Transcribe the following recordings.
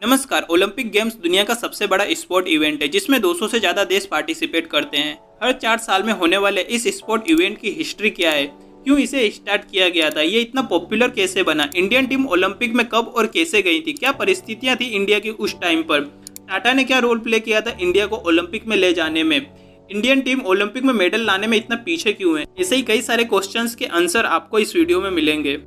नमस्कार। Olympic games दुनिया का सबसे बड़ा स्पोर्ट इवेंट है जिसमें 200 से ज़्यादा देश पार्टिसिपेट करते हैं। हर 4 साल में होने वाले इस स्पोर्ट इवेंट की हिस्ट्री क्या है, क्यों इसे स्टार्ट किया गया था, ये इतना पॉपुलर कैसे बना, इंडियन टीम ओलंपिक में कब और कैसे गई थी, क्या परिस्थितियां थी इंडिया की उस टाइम पर, टाटा ने क्या रोल प्ले किया था इंडिया को ओलंपिक में ले जाने में, इंडियन टीम ओलंपिक में मेडल लाने में इतना पीछे क्यों है। ऐसे ही कई सारे क्वेश्चंस के आंसर आपको इस वीडियो में मिलेंगे।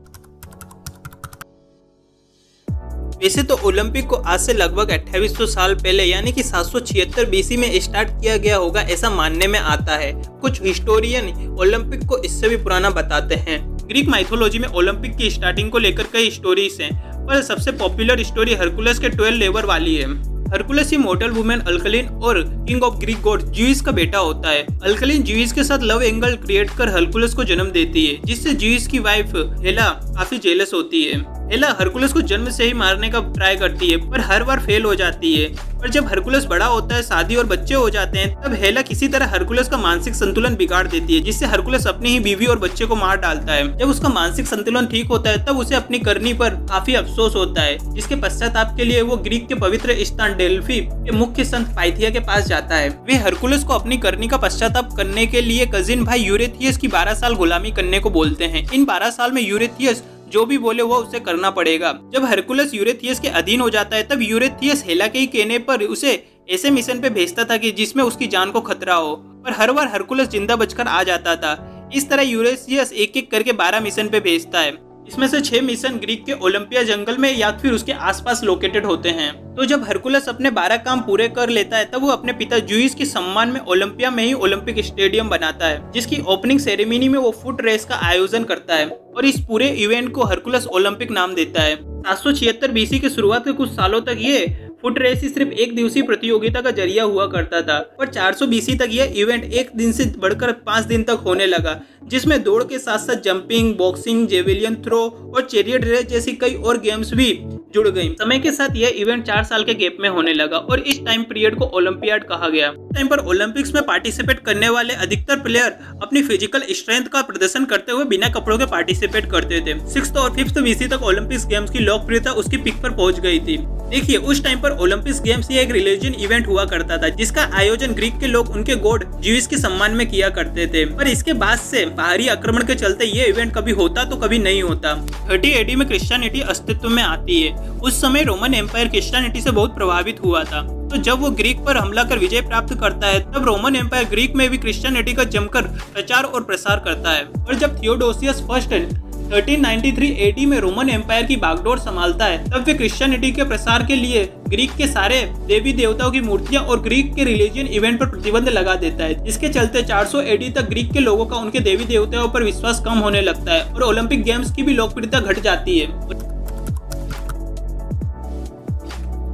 वैसे तो ओलंपिक को आज से लगभग 2800 साल पहले यानी कि 776 बीसी में स्टार्ट किया गया होगा, ऐसा मानने में आता है। कुछ हिस्टोरियन ओलंपिक को इससे भी पुराना बताते हैं। ग्रीक माइथोलॉजी में ओलंपिक की स्टार्टिंग को लेकर कई स्टोरीज हैं, पर सबसे पॉपुलर स्टोरी हरकुलस के 12 लेबर वाली है। हरकुलस ही मॉर्टल वुमेन अल्कलिन और king of Greek God juice का बेटा होता है। अल्कलिन ज्यूस के साथ लव एंगल क्रिएट कर हरकुलस को जन्म देती है, जिससे ज्यूस की वाइफ हेला काफी जेलस होती है। हेला हरकुलस को जन्म से ही मारने का ट्राई करती है, पर हर बार फेल हो जाती है। पर जब हरकुलस बड़ा होता है, शादी और बच्चे हो जाते हैं, तब हेला किसी तरह हरकुलस का मानसिक संतुलन बिगाड़ देती है, जिससे हरकुलस अपनी ही बीवी और बच्चे को मार डालता है। जब उसका मानसिक संतुलन ठीक होता है, तब उसे अपनी करनी पर काफी अफसोस होता है, जिसके पश्चाताप के लिए वो ग्रीक के पवित्र स्थान डेल्फी के मुख्य संत पाइथिया के पास जाता है। वे हरकुलस को अपनी करनी का पश्चाताप करने के लिए कजिन भाई यूरेथियस की 12 साल गुलामी करने को बोलते हैं। इन 12 साल में यूरेथियस जो भी बोले वो उसे करना पड़ेगा। जब हरकुलस यूरेथियस के अधीन हो जाता है, तब यूरेथियस हेला के ही कहने पर उसे ऐसे मिशन पे भेजता था कि जिसमें उसकी जान को खतरा हो, पर हर बार हरकुलस जिंदा बचकर आ जाता था। इस तरह यूरेथियस एक एक करके 12 मिशन पे भेजता है। इसमें से 6 मिशन ग्रीक के ओलंपिया जंगल में या फिर उसके आसपास लोकेटेड होते हैं। तो जब हरकुलस अपने 12 काम पूरे कर लेता है, तब वो अपने पिता ज्यूस के सम्मान में ओलंपिया में ही ओलंपिक स्टेडियम बनाता है, जिसकी ओपनिंग सेरेमनी में वो फुट रेस का आयोजन करता है और इस पूरे इवेंट को हरकुलस ओलंपिक नाम देता है। 776 बीसी के शुरुआत के कुछ सालों तक ये फुट रेस ही सिर्फ एक दिवसीय प्रतियोगिता का जरिया हुआ करता था, पर 400 बीसी तक यह इवेंट एक दिन से बढ़कर 5 दिन तक होने लगा, जिसमें दौड़ के साथ साथ जंपिंग, बॉक्सिंग, जेवेलियन थ्रो और चैरियट रेस जैसी कई और गेम्स भी जुड़ गई। समय के साथ यह इवेंट 4 साल के गैप में होने लगा और इस टाइम पीरियड को ओलंपियाड कहा गया। टाइम पर ओलंपिक्स में पार्टिसिपेट करने वाले अधिकतर प्लेयर अपनी फिजिकल स्ट्रेंथ का प्रदर्शन करते हुए बिना कपड़ों के पार्टिसिपेट करते थे। 6th और 5th बीसी तक ओलंपिक्स गेम्स की लोकप्रियता उसकी पीक पर पहुंच गई थी। देखिए, उस टाइम पर ओलंपिक्स गेम्स ये एक रिलीजन इवेंट हुआ करता था, जिसका आयोजन ग्रीक के लोग उनके गॉड ज्यूस के सम्मान में किया करते थे। पर इसके बाद से बाहरी आक्रमण के चलते ये इवेंट कभी होता तो कभी नहीं होता। 30 AD में क्रिश्चियनिटी अस्तित्व में आती है। उस समय रोमन एम्पायर क्रिश्चियनिटी से बहुत प्रभावित हुआ था, तो जब वो ग्रीक पर हमला कर विजय प्राप्त करता है, तब रोमन एम्पायर ग्रीक में भी क्रिश्चियनिटी का जमकर प्रचार और प्रसार करता है। और जब थियोडोसियस फर्स्ट 1393 AD में रोमन एम्पायर की बागडोर संभालता है, तब वे क्रिश्चियनिटी के प्रसार के लिए ग्रीक के सारे देवी देवताओं की मूर्तियां और ग्रीक के रिलीजियन इवेंट पर प्रतिबंध लगा देता है, जिसके चलते 400 AD तक ग्रीक के लोगों का उनके देवी देवताओं पर विश्वास कम होने लगता है और ओलंपिक गेम्स की भी लोकप्रियता घट जाती है।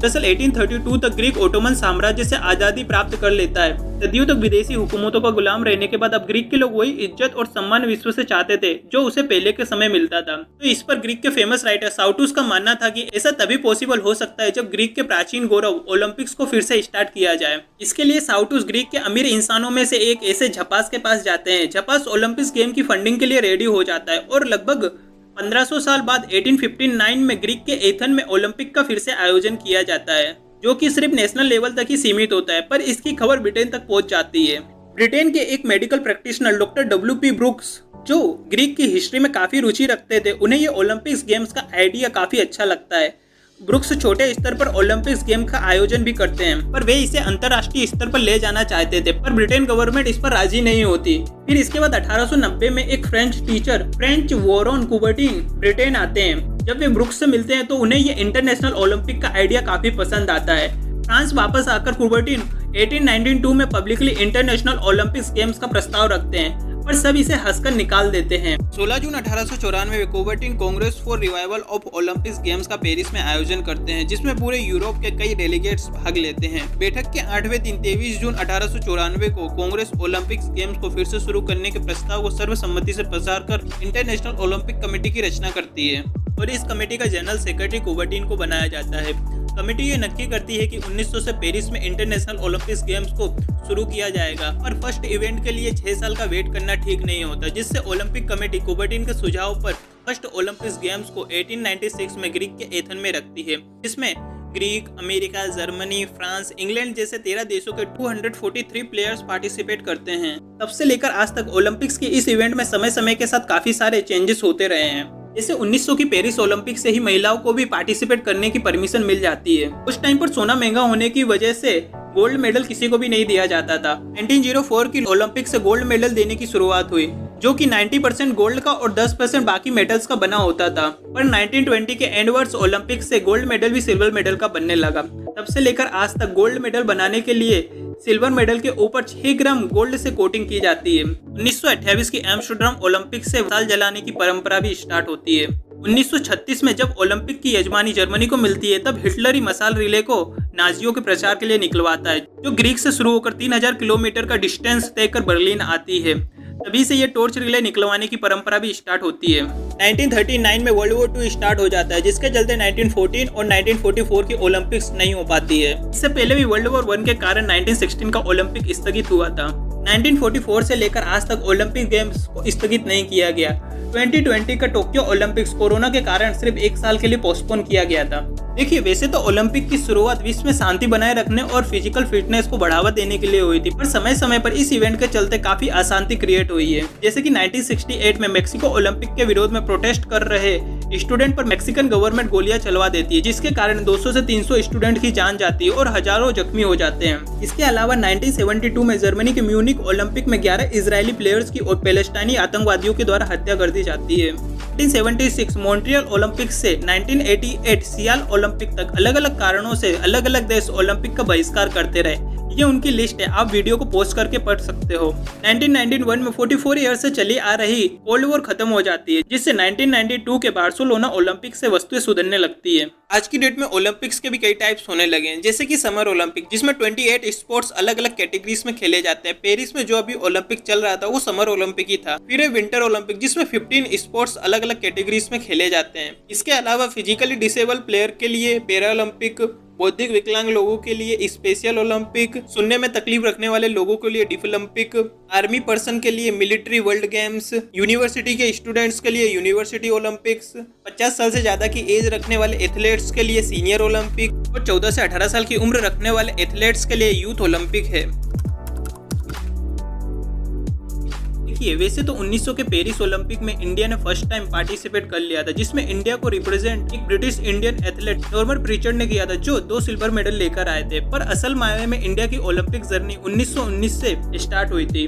दरअसल 1832 तक ग्रीक ओटोमन साम्राज्य से आजादी प्राप्त कर लेता है। सदियों तक विदेशी हुकूमतों का गुलाम रहने के बाद अब ग्रीक के लोग वही इज्जत और सम्मान विश्व से चाहते थे जो उसे पहले के समय मिलता था। तो इस पर ग्रीक के फेमस राइटर साउटूस का मानना था कि ऐसा तभी पॉसिबल हो सकता है जब ग्रीक के प्राचीन गौरव ओलंपिक्स को फिर से स्टार्ट किया जाए। इसके लिए साउटूस ग्रीक के अमीर इंसानों में से एक ऐसे झपास के पास जाते हैं। झपास ओलंपिक्स गेम की फंडिंग के लिए रेडी हो जाता है और लगभग 1500 साल बाद 1859 में ग्रीक के एथन में ओलंपिक का फिर से आयोजन किया जाता है, जो कि सिर्फ नेशनल लेवल तक ही सीमित होता है। पर इसकी खबर ब्रिटेन तक पहुंच जाती है। ब्रिटेन के एक medical practitioner doctor WP brooks, जो ग्रीक की हिस्ट्री में काफी रुचि रखते थे, उन्हें ये ओलंपिक्स गेम्स का आइडिया काफी अच्छा लगता है। ब्रुक्स छोटे स्तर पर ओलंपिक्स गेम का आयोजन भी करते हैं, पर वे इसे अंतर्राष्ट्रीय स्तर पर ले जाना चाहते थे, पर ब्रिटेन गवर्नमेंट इस पर राजी नहीं होती। फिर इसके बाद 1890 में एक French teacher French Warren Coubertin Britain आते हैं। जब वे ब्रुक्स से मिलते हैं तो उन्हें ये इंटरनेशनल ओलंपिक का आइडिया काफी पसंद आता है। फ्रांस वापस आकर कुबर्टिन 1892 में पब्लिकली इंटरनेशनल ओलंपिक्स गेम्स का प्रस्ताव रखते हैं, पर सब इसे हंसकर निकाल देते हैं। 16 जून 1894 में Coubertin Congress for revival of Olympics games का पेरिस में आयोजन करते हैं, जिसमें पूरे यूरोप के कई डेलीगेट्स भाग लेते हैं। बैठक के 8वें दिन 23 जून 1894 को कांग्रेस ओलंपिक्स गेम्स को फिर से शुरू करने के प्रस्ताव को सर्वसम्मति से प्रसार कर इंटरनेशनल ओलंपिक कमेटी की रचना करती है और इस कमेटी का जनरल सेक्रेटरी कुबर्टिन को बनाया जाता है। कमेटी ये नक्की करती है कि 1900 से पेरिस में इंटरनेशनल ओलंपिक्स गेम्स को शुरू किया जाएगा, पर फर्स्ट इवेंट के लिए 6 साल का वेट करना ठीक नहीं होता, जिससे ओलंपिक कमेटी कुबर्टिन के सुझाव पर फर्स्ट ओलंपिक्स गेम्स को 1896 में ग्रीक के एथन में रखती है, जिसमें Greek, America, Germany, France, England जैसे 13 देशों के 243 प्लेयर्स पार्टिसिपेट करते हैं। तब से लेकर आज तक ओलंपिक्स के इस इवेंट में समय समय के साथ काफी सारे चेंजेस होते रहे हैं। जैसे 1900 की पेरिस ओलंपिक से ही महिलाओं को भी पार्टिसिपेट करने की परमिशन मिल जाती है। उस टाइम पर सोना महंगा होने की वजह से गोल्ड मेडल किसी को भी नहीं दिया जाता था। 1904 की ओलंपिक से गोल्ड मेडल देने की शुरुआत हुई, जो कि 90% गोल्ड का और 10% बाकी मेडल्स का बना होता था। पर 1920 के एंडवर्ड्स ओलंपिक से गोल्ड मेडल भी सिल्वर मेडल का बनने लगा। तब से लेकर आज तक गोल्ड मेडल बनाने के लिए सिल्वर मेडल के ऊपर 6 ग्राम गोल्ड से कोटिंग की जाती है। 1928 की एम्स्टर्डम ओलंपिक से मशाल जलाने की परंपरा भी स्टार्ट होती है। 1936 में जब ओलंपिक की यजमानी जर्मनी को मिलती है, तब हिटलर ही मशाल रिले को नाजियों के प्रचार के लिए निकलवाता है, जो ग्रीक से शुरू होकर 3000 किलोमीटर का डिस्टेंस तय कर बर्लिन आती है। तभी से ये टॉर्च रिले निकलवाने की परंपरा भी स्टार्ट होती है। 1939 में वर्ल्ड वॉर 2 स्टार्ट हो जाता है, जिसके चलते 1914 और 1944 की ओलंपिक्स नहीं हो पाती है। इससे पहले भी वर्ल्ड वॉर 1 के कारण 1916 का ओलंपिक स्थगित हुआ था। 1944 से लेकर आज तक ओलंपिक गेम्स को स्थगित नहीं किया गया। 2020 का टोक्यो ओलंपिक्स कोरोना के कारण सिर्फ 1 साल के लिए पोस्टपोन किया गया था। देखिए, वैसे तो ओलंपिक की शुरुआत विश्व में शांति बनाए रखने और फिजिकल फिटनेस को बढ़ावा देने के लिए हुई थी, पर समय समय पर इस इवेंट के चलते काफी अशांति क्रिएट हुई है। जैसे कि 1968 में मेक्सिको ओलंपिक के विरोध में प्रोटेस्ट कर रहे स्टूडेंट पर मेक्सिकन गवर्नमेंट गोलियां चलवा देती है, जिसके कारण 200 से 300 स्टूडेंट की जान जाती है और हजारों जख्मी हो जाते हैं। इसके अलावा 1972 में जर्मनी के म्यूनिक ओलंपिक में 11 इजरायली प्लेयर्स की और पैलेस्टाइनी आतंकवादियों के द्वारा हत्या कर दी जाती है। 1976 मॉन्ट्रियल ओलंपिक से 1988 सियाल ओलंपिक तक अलग अलग कारणों से अलग अलग देश ओलंपिक का बहिष्कार करते रहे। ये उनकी लिस्ट है, आप वीडियो को पॉज करके पढ़ सकते हो। 1991 में 44 ईयर से चली आ रही कोल्ड वॉर खत्म हो जाती है, जिससे 1992 के बार्सिलोना ओलंपिक से वस्तुएं सुधरने लगती है। आज की डेट में ओलंपिक्स के भी कई टाइप्स होने लगे हैं, जैसे कि समर ओलंपिक, जिसमें 28 स्पोर्ट्स अलग अलग कैटेगरीज में खेले जाते हैं। पेरिस में जो अभी ओलंपिक चल रहा था वो समर ओलंपिक ही था। फिर है विंटर ओलंपिक, जिसमें 15 स्पोर्ट्स अलग अलग कैटेगरीज में खेले जाते हैं। इसके अलावा फिजिकली डिसेबल प्लेयर के लिए पैरा ओलंपिक, बौद्धिक विकलांग लोगों के लिए स्पेशल ओलंपिक, सुनने में तकलीफ रखने वाले लोगों के लिए डिफ ओलंपिक, आर्मी पर्सन के लिए मिलिट्री वर्ल्ड गेम्स, यूनिवर्सिटी के स्टूडेंट्स के लिए यूनिवर्सिटी ओलंपिक्स, 50 साल से ज्यादा की एज रखने वाले एथलेट्स के लिए सीनियर ओलंपिक और 14 से 18 साल की उम्र रखने वाले एथलेट्स के लिए यूथ ओलंपिक है। वैसे तो 1900 के पेरिस ओलंपिक में इंडिया ने फर्स्ट टाइम पार्टिसिपेट कर लिया था, जिसमें इंडिया को रिप्रेजेंट एक ब्रिटिश इंडियन एथलीट नॉर्मन प्रीचर्ड ने किया था, जो 2 सिल्वर मेडल लेकर आए थे। पर असल मायने में इंडिया की ओलंपिक जर्नी 1919 से स्टार्ट हुई थी।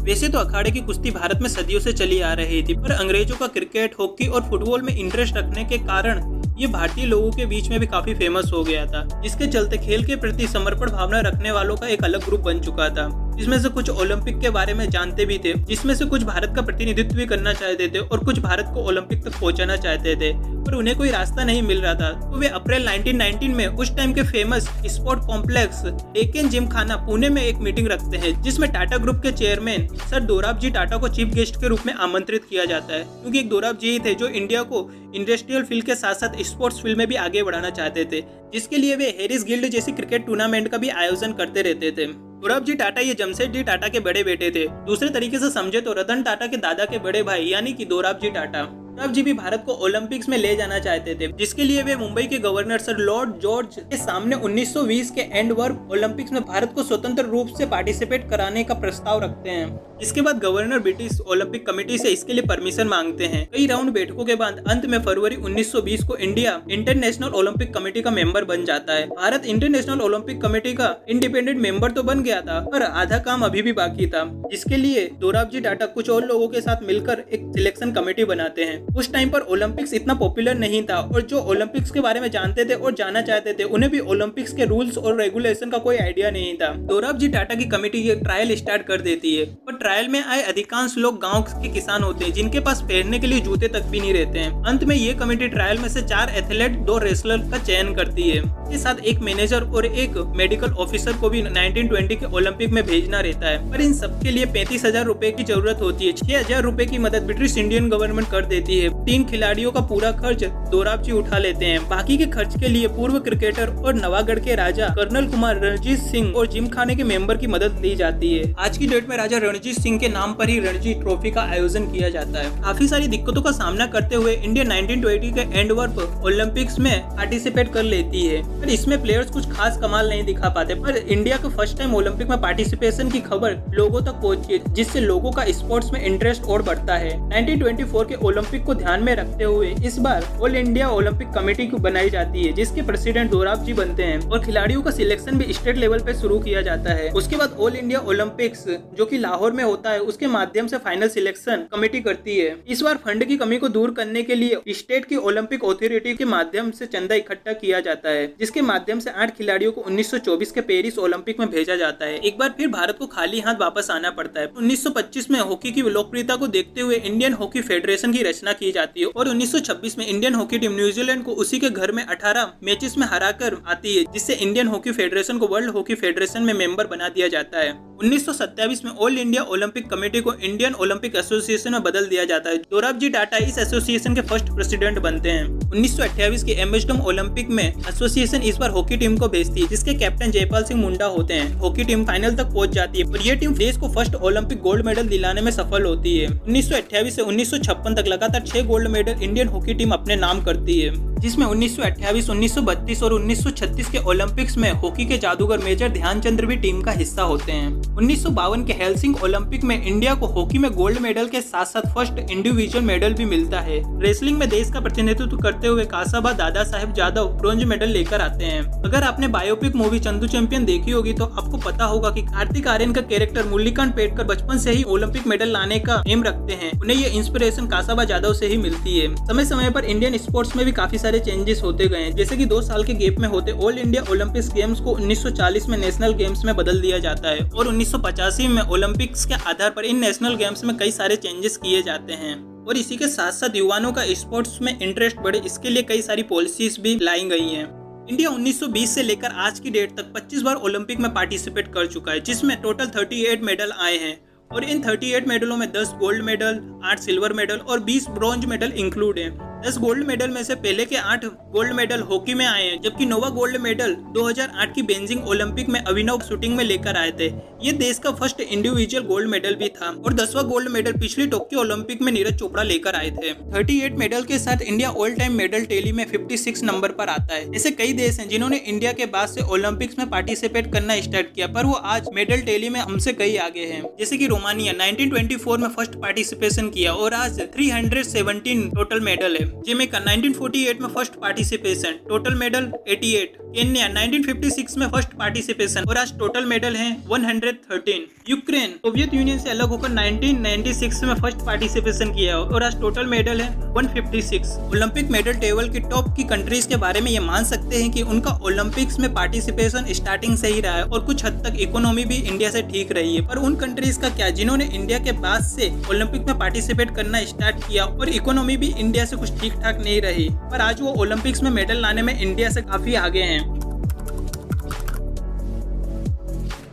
वैसे तो अखाड़े की कुश्ती भारत में सदियों से चली आ रही थी, पर अंग्रेजों का क्रिकेट, हॉकी और फुटबॉल में इंटरेस्ट रखने के कारण ये भारतीय लोगों के बीच में भी काफी फेमस हो गया था, जिसके चलते खेल के प्रति समर्पण भावना रखने वालों का एक अलग ग्रुप बन चुका था, जिसमें से कुछ ओलंपिक के बारे में जानते भी थे, जिसमें से कुछ भारत का प्रतिनिधित्व भी करना चाहते थे और कुछ भारत को ओलंपिक तक पहुंचाना चाहते थे, पर उन्हें कोई रास्ता नहीं मिल रहा था। तो वे अप्रैल 1919 में उस टाइम के famous sport complex Deccan Gymkhana Pune में एक मीटिंग रखते हैं, जिसमें टाटा ग्रुप के चेयरमैन सर दोराबजी टाटा को चीफ गेस्ट के रूप में आमंत्रित किया जाता है, क्योंकि एक दोराबजी ही थे जो इंडिया को इंडस्ट्रियल फील्ड के साथ साथ स्पोर्ट्स फील्ड में भी आगे बढ़ाना चाहते थे, जिसके लिए वे हैरिस गिल्ड जैसी क्रिकेट टूर्नामेंट का भी आयोजन करते रहते थे। दोराबजी टाटा ये जमशेदजी टाटा के बड़े बेटे थे। दूसरे तरीके से समझे तो रतन टाटा के दादा के बड़े भाई यानी कि दोराबजी टाटा। दोराबजी भी भारत को ओलंपिक्स में ले जाना चाहते थे, जिसके लिए वे मुंबई के गवर्नर सर लॉर्ड जॉर्ज के सामने 1920 के एंटवर्प ओलंपिक्स में भारत को स्वतंत्र रूप से पार्टिसिपेट कराने का प्रस्ताव रखते हैं। इसके बाद गवर्नर ब्रिटिश ओलंपिक कमेटी से इसके लिए परमिशन मांगते हैं। कई राउंड बैठकों के बाद अंत में फरवरी 1920 को इंडिया इंटरनेशनल ओलंपिक कमेटी का मेंबर बन जाता है। भारत इंटरनेशनल ओलंपिक कमेटी का इंडिपेंडेंट मेंबर तो बन गया था, पर आधा काम अभी भी बाकी था, जिसके लिए दोराबजी टाटा कुछ और लोगों के साथ मिलकर एक सिलेक्शन कमेटी बनाते हैं। उस टाइम पर ओलंपिक्स इतना पॉपुलर नहीं था और जो ओलंपिक्स के बारे में जानते थे और जाना चाहते थे उन्हें भी ओलंपिक्स के रूल्स और रेगुलेशन का कोई आइडिया नहीं था। दोराबजी टाटा की कमेटी ये ट्रायल स्टार्ट कर देती है, पर ट्रायल में आए अधिकांश लोग गांव के किसान होते हैं, जिनके पास पहनने के लिए जूते तक भी नहीं रहते हैं। अंत में ये कमेटी ट्रायल में से 4 एथलीट 2 रेसलर का चयन करती है। इसके साथ एक मैनेजर और एक मेडिकल ऑफिसर को भी 1920 के ओलंपिक में भेजना रहता है, पर इन सबके लिए 35,000 रुपए की जरूरत होती है। 6,000 रुपए की मदद ब्रिटिश इंडियन गवर्नमेंट कर देती होती है। 3 खिलाड़ियों का पूरा खर्च दोराब जी उठा लेते हैं। बाकी के खर्च के लिए पूर्व क्रिकेटर और नवागढ़ के राजा कर्नल कुमार रणजीत सिंह और जिम खाने के मेंबर की मदद ली जाती है। आज की डेट में राजा रणजीत सिंह के नाम पर ही रणजी ट्रॉफी का आयोजन किया जाता है। काफी सारी दिक्कतों का सामना करते हुए इंडिया 1920 के एंटवर्प ओलंपिक्स में पार्टिसिपेट कर लेती है, पर इसमें प्लेयर्स कुछ खास कमाल नहीं दिखा पाते। पर इंडिया का फर्स्ट टाइम ओलंपिक में पार्टिसिपेशन की खबर लोगों तक पहुंची, जिससे लोगों का स्पोर्ट्स में इंटरेस्ट और बढ़ता है। 1924 के ओलंपिक को ध्यान में रखते हुए इस बार ऑल इंडिया ओलंपिक कमेटी बनाई जाती है, जिसके प्रेसिडेंट दोराब जी बनते हैं और खिलाड़ियों का सिलेक्शन भी स्टेट लेवल पे शुरू किया जाता है। उसके बाद ऑल इंडिया ओलंपिक्स जो कि लाहौर में होता है, उसके माध्यम से फाइनल सिलेक्शन कमेटी करती है। इस बार फंड की कमी को दूर करने के लिए स्टेट की ओलंपिक अथॉरिटी के माध्यम से चंदा इकट्ठा किया जाता है, जिसके माध्यम से 8 खिलाड़ियों को 1924 के पेरिस ओलंपिक में भेजा जाता है। एक बार फिर भारत को खाली हाथ वापस आना पड़ता है। 1925 में हॉकी की लोकप्रियता को देखते हुए इंडियन हॉकी फेडरेशन की रचना की जाती है और 1926 में इंडियन हॉकी टीम न्यूजीलैंड को उसी के घर में 18 मैचेस में हराकर आती है, जिससे इंडियन हॉकी फेडरेशन को वर्ल्ड हॉकी फेडरेशन में मेंबर बना दिया जाता है। 1927 में ऑल इंडिया ओलंपिक कमेटी को इंडियन ओलंपिक एसोसिएशन में बदल दिया जाता है। दोराब जी टाटा इस एसोसिएशन के फर्स्ट प्रेसिडेंट बनते हैं। 1928 के एम्स्टर्डम ओलंपिक में एसोसिएशन इस बार हॉकी टीम को भेजती है, जिसके कैप्टन जयपाल सिंह मुंडा होते हैं। हॉकी टीम फाइनल तक पहुंच जाती है और ये टीम देश को फर्स्ट ओलंपिक गोल्ड मेडल दिलाने में सफल होती है। 1928 से 1956 तक लगातार 6 gold medal Indian hockey team अपने नाम करती है, जिसमें 1928, 1932 और 1936 के ओलंपिक्स में हॉकी के जादूगर मेजर ध्यानचंद्र भी टीम का हिस्सा होते हैं। 1952 के हेलसिंकी ओलंपिक में इंडिया को हॉकी में गोल्ड मेडल के साथ साथ फर्स्ट इंडिविजुअल मेडल भी मिलता है। रेसलिंग में देश का प्रतिनिधित्व करते हुए कासाबा दादा साहेब जादव ब्रॉन्ज मेडल लेकर आते हैं। अगर आपने बायोपिक मूवी चंदू चैंपियन देखी होगी तो आपको पता होगा कि कार्तिक आर्यन का कैरेक्टर मुरलीकांत पेटकर बचपन से ही ओलंपिक मेडल लाने का एम रखते हैं। उन्हें ये इंस्पिरेशन कासाबा जादव से ही मिलती है। समय समय पर इंडियन स्पोर्ट्स में भी काफी सारे चेंजेस होते गए हैं, जैसे कि 2 साल के गैप में होते ऑल इंडिया ओलंपिक्स गेम्स को 1940 में नेशनल गेम्स में बदल दिया जाता है और 1985 में ओलंपिक्स के आधार पर इन नेशनल गेम्स में कई सारे चेंजेस किए जाते हैं। और इसी के साथ साथ युवाओं का स्पोर्ट्स में इंटरेस्ट बढ़े, इसके लिए कई सारी पॉलिसीज भी लाई गई हैं। इंडिया 1920 से लेकर आज की डेट तक 25 बार ओलंपिक में पार्टिसिपेट कर चुका है, जिसमें टोटल 38 मेडल आए हैं और इन 38 मेडलों में 10 गोल्ड मेडल, 8 सिल्वर मेडल और 20 ब्रॉन्ज मेडल इंक्लूड हैं। 10 गोल्ड मेडल में से पहले के 8 गोल्ड मेडल हॉकी में आए हैं, जबकि 9वां गोल्ड मेडल 2008 की बेजिंग ओलंपिक में अभिनव शूटिंग में लेकर आए थे। ये देश का फर्स्ट इंडिविजुअल गोल्ड मेडल भी था और 10वां गोल्ड मेडल पिछली टोक्यो ओलंपिक में नीरज चोपड़ा लेकर आए थे। 38 मेडल के साथ India all time medal tally में 56 नंबर पर आता है। ऐसे कई देश हैं जिन्होंने इंडिया के बाद से ओलंपिक्स में पार्टिसिपेट करना स्टार्ट किया, पर वो आज मेडल टैली में हमसे कई आगे हैं। जैसे कि रोमानिया 1924 में फर्स्ट पार्टिसिपेशन किया और आज 317 टोटल मेडल है। जमैका 1948 में first participation, total medal 88। Kenya 1956 में फर्स्ट पार्टिसिपेशन और आज टोटल मेडल हैं 113। यूक्रेन सोवियत यूनियन से अलग होकर 1996 में फर्स्ट पार्टिसिपेशन किया और आज टोटल मेडल है 156। ओलंपिक मेडल टेबल की टॉप की कंट्रीज के बारे में ये मान सकते हैं कि उनका ओलंपिक्स में पार्टिसिपेशन स्टार्टिंग से ही रहा है और कुछ हद तक इकोनॉमी भी इंडिया से ठीक रही है। पर उन कंट्रीज का क्या जिन्होंने इंडिया के बाद से ओलंपिक में पार्टिसिपेट करना स्टार्ट किया और इकोनॉमी भी इंडिया से कुछ ठीक ठाक नहीं रही, पर आज वो ओलंपिक्स में मेडल लाने में इंडिया से काफी आगे हैं।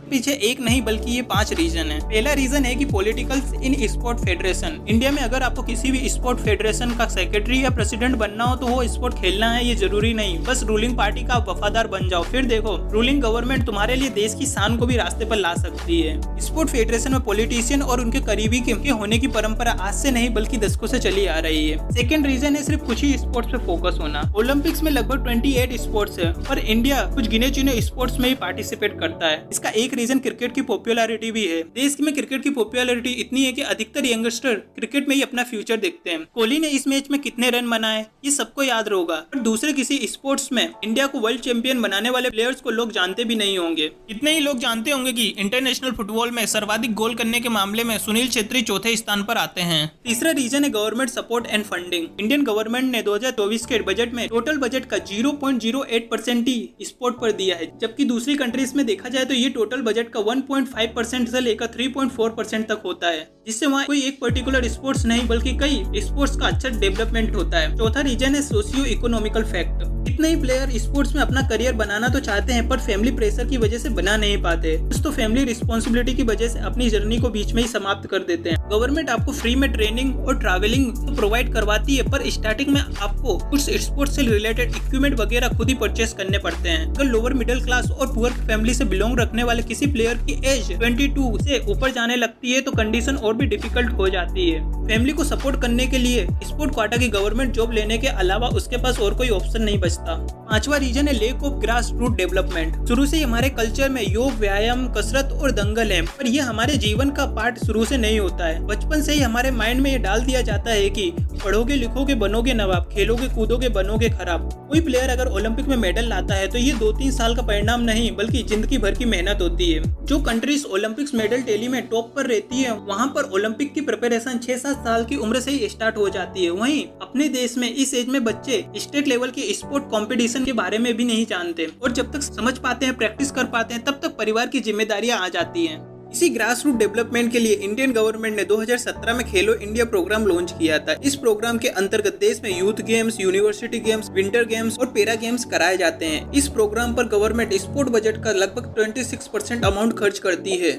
पीछे एक नहीं बल्कि ये 5 रीजन है। पहला रीजन है कि politicals in sport federation. India में अगर आपको किसी भी स्पोर्ट फेडरेशन का सेक्रेटरी या प्रेसिडेंट बनना हो तो वो स्पोर्ट खेलना है ये जरूरी नहीं, बस रूलिंग पार्टी का आप वफादार बन जाओ। फिर देखो रूलिंग गवर्नमेंट तुम्हारे लिए देश की शान को भी रास्ते पर ला सकती है। स्पोर्ट फेडरेशन में पॉलिटिशियन और उनके करीबी के होने की परंपरा आज से नहीं बल्कि दशकों से चली आ रही है। सेकेंड रीजन है सिर्फ कुछ ही स्पोर्ट्स पे फोकस होना। ओलंपिक्स में लगभग 28 स्पोर्ट्स है और इंडिया कुछ गिने चुने स्पोर्ट्स में ही पार्टिसिपेट करता है। इसका एक रीजन क्रिकेट की पॉपुलैरिटी भी है। देश में क्रिकेट की पॉपुलैरिटी इतनी है कि अधिकतर यंगस्टर क्रिकेट में ही अपना फ्यूचर देखते हैं। कोहली ने इस मैच में कितने रन बनाए ये सबको याद होगा, पर दूसरे किसी स्पोर्ट्स में इंडिया को वर्ल्ड चैंपियन बनाने वाले प्लेयर्स को लोग जानते भी नहीं होंगे। इतने ही लोग जानते होंगे कि इंटरनेशनल फुटबॉल में सर्वाधिक गोल करने के मामले में सुनील छेत्री चौथे स्थान पर आते हैं। तीसरा रीजन है government support and funding. Indian government ने 2024 के बजट में टोटल बजट का 0.08% ही स्पोर्ट पर दिया है, जबकि दूसरी कंट्रीज में देखा जाए तो ये टोटल बजट का 1.5% से लेकर 3.4% तक होता है, जिससे वहाँ कोई एक पर्टिकुलर स्पोर्ट्स नहीं बल्कि कई स्पोर्ट्स का अच्छा डेवलपमेंट होता है। चौथा रीजन है सोशियो इकोनॉमिकल फैक्ट। कितने ही प्लेयर स्पोर्ट्स में अपना करियर बनाना तो चाहते हैं पर फैमिली प्रेशर की वजह से बना नहीं पाते। कुछ तो फैमिली रिस्पॉन्सिबिलिटी की वजह से अपनी जर्नी को बीच में ही समाप्त कर देते हैं। गवर्नमेंट आपको फ्री में ट्रेनिंग और ट्रैवलिंग तो प्रोवाइड करवाती है पर स्टार्टिंग में आपको कुछ स्पोर्ट्स से रिलेटेड इक्विपमेंट वगैरह खुद ही परचेस करने पड़ते हैं। अगर लोअर मिडिल क्लास और पुअर फैमिली से बिलोंग रखने वाले किसी प्लेयर की एज 22 से ऊपर जाने लगती है तो कंडीशन और भी डिफिकल्ट हो जाती है। फैमिली को सपोर्ट करने के लिए स्पोर्ट क्वाटा की गवर्नमेंट जॉब लेने के अलावा उसके पास और कोई ऑप्शन नहीं बचता। पांचवा रीजन है lack of grass root development. शुरू से हमारे कल्चर में योग, व्यायाम, कसरत और दंगल है पर यह हमारे जीवन का पार्ट शुरू से नहीं होता है। बचपन से ही हमारे माइंड में ये डाल दिया जाता है कि पढ़ोगे लिखोगे बनोगे नवाब, खेलोगे कूदोगे बनोगे खराब। कोई प्लेयर अगर ओलंपिक में मेडल लाता है तो ये 2-3 साल का परिणाम नहीं बल्कि जिंदगी भर की मेहनत होती है। जो कंट्रीज ओलंपिक्स मेडल टैली में टॉप पर रहती है वहाँ पर ओलंपिक की प्रिपरेशन 6-7 साल की उम्र से ही स्टार्ट हो जाती है। वहीं अपने देश में इस एज में बच्चे स्टेट लेवल के स्पोर्ट कंपटीशन के बारे में भी नहीं जानते और जब तक समझ पाते हैं, प्रैक्टिस कर पाते हैं तब तक परिवार की जिम्मेदारियां आ जाती हैं। इसी ग्रास रूट डेवलपमेंट के लिए इंडियन गवर्नमेंट ने 2017 में खेलो इंडिया प्रोग्राम लॉन्च किया था। इस प्रोग्राम के अंतर्गत देश में youth games, university games, winter games और पैरा गेम्स कराए जाते हैं। इस प्रोग्राम पर गवर्नमेंट स्पोर्ट बजट का लगभग 26% अमाउंट खर्च करती है।